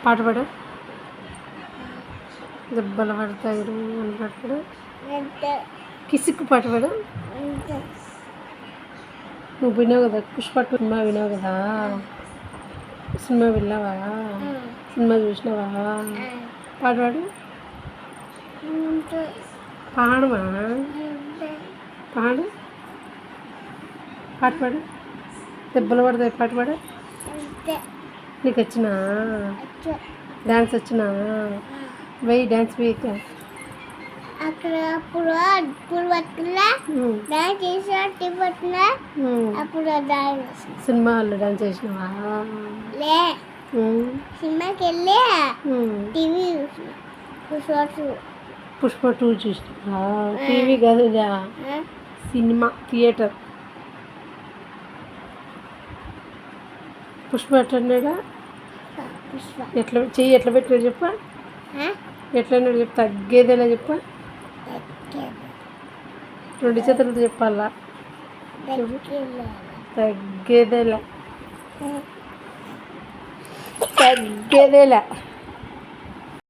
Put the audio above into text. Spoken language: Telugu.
పాట పాడు. దెబ్బలు పడతాయి అని పాట పాడు. కిసిక్కు పాట పాడు. నువ్వు విన్నావు కదా, పుష్ప సినిమా విన్నావు కదా, సినిమా విన్నావా, సినిమా చూసినావా? పాట పాడు. పాడమా, పాడు, పాట పాడు. దెబ్బలు పడతాయి పాట పాడు. నీకు వచ్చినా డ్యాన్స్ వచ్చినా? వెయ్యి డ్యాన్స్ వేయక. అక్కడ అప్పుడు పట్టుకున్నా డాన్స్ చేసినా అప్పుడు సినిమా హాల్లో డాన్స్ చేసినావా? లే, సినిమాకి వెళ్ళి టీవీ పుష్ప 2 చూసినావా? టీవీ కాదు, సినిమా థియేటర్. పుష్ప ఎట్లన్నాడా? ఎట్లా చెయ్యి ఎట్లా పెట్టాడు చెప్ప? ఎట్లన్నాడు చెప్ప? తగ్గేదేలా చెప్ప? 2 చేతులతో చెప్పాలా? తగ్గేదేలా, తగ్గేదేలా.